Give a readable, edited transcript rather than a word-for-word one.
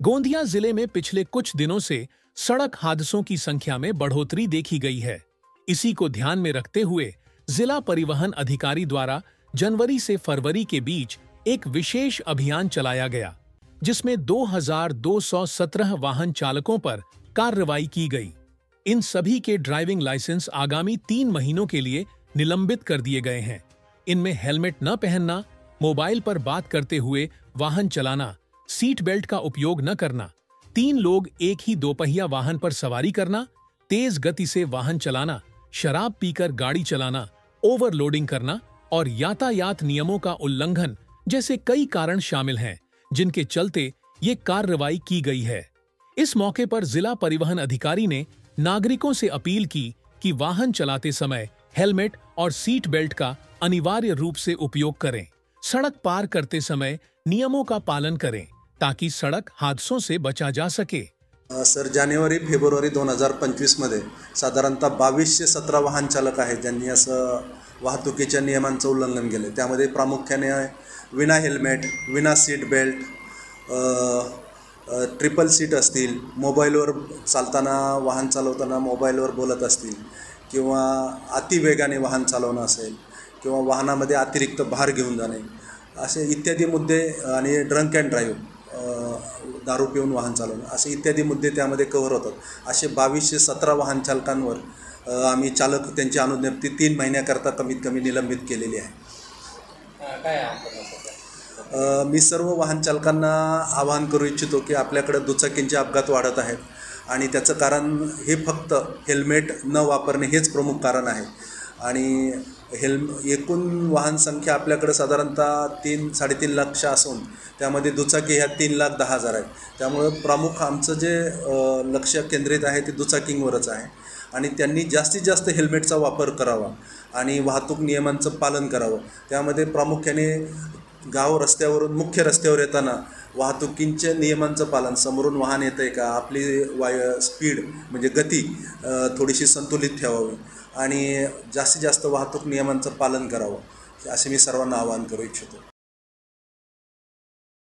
गोंदिया जिले में पिछले कुछ दिनों से सड़क हादसों की संख्या में बढ़ोतरी देखी गई है। इसी को ध्यान में रखते हुए जिला परिवहन अधिकारी द्वारा जनवरी से फरवरी के बीच एक विशेष अभियान चलाया गया, जिसमें 2217 वाहन चालकों पर कार्रवाई की गई। इन सभी के ड्राइविंग लाइसेंस आगामी 3 महीनों के लिए निलंबित कर दिए गए हैं। इनमें हेलमेट न पहनना, मोबाइल पर बात करते हुए वाहन चलाना, सीट बेल्ट का उपयोग न करना, 3 लोग एक ही दोपहिया वाहन पर सवारी करना, तेज गति से वाहन चलाना, शराब पीकर गाड़ी चलाना, ओवरलोडिंग करना और यातायात नियमों का उल्लंघन जैसे कई कारण शामिल हैं, जिनके चलते ये कार्रवाई की गई है। इस मौके पर जिला परिवहन अधिकारी ने नागरिकों से अपील की कि वाहन चलाते समय हेलमेट और सीट बेल्ट का अनिवार्य रूप से उपयोग करें। सड़क पार करते समय नियमों का पालन करें ताकि सड़क हादसों से बचा जा सके। सर, जानेवारी फेब्रुवारी 2025 मध्ये साधारणतः 2217 वाहन चालक आहेत ज्यांनी असं वाहतुकीच्या नियमांचं उल्लंघन केलं। त्यामध्ये प्रामुख्याने विना हेल्मेट, विना सीट बेल्ट, ट्रिपल सीट असतील, मोबाईलवर चालताना वाहन चालवताना मोबाईलवर बोलत असतील किंवा अतिवेगाने वाहन चालवणं असेल किंवा वाहनामध्ये अतिरिक्त भार घेऊन जाणे, असे इत्यादी मुद्दे आणि ड्रंक अँड ड्राईव्ह, दारू पिऊन वाहन चालवणं, असे इत्यादी मुद्दे त्यामध्ये कव्हर होतात। असे 2217 वाहन चालकांवर आम्ही चालक त्यांची अनुज्ञप्ती 3 महिन्याकरता कमीत कमी निलंबित केलेली आहे। मी सर्व वाहन चालकांना आवाहन करू इच्छितो की आपल्याकडे दुचाकींचे अपघात वाढत आहेत आणि त्याचं कारण हे फक्त हेल्मेट न वापरणे हेच प्रमुख कारण आहे। आणि एकूण वाहन संख्या आपल्याकडे साधारणतः 3-3.5 लाख असून त्यामध्ये दुचाकी ह्या 3,10,000 आहेत। त्यामुळे प्रमुख आमचं जे लक्ष केंद्रित आहे ते दुचाकींवरच आहे आणि त्यांनी जास्तीत जास्त हेल्मेटचा वापर करावा आणि वाहतूक नियमांचं पालन करावं। त्यामध्ये प्रामुख्याने गाव रस्त्यावरून मुख्य रस्त्यावर येताना वाहतुकींच्या नियमांचं पालन, समोरून वाहन येतंय का, आपली स्पीड म्हणजे गती थोडीशी संतुलित ठेवावी आणि जास्तीत जास्त वाहतूक नियमांचं पालन करावं, असे मी सर्वांना आवाहन करू इच्छितो।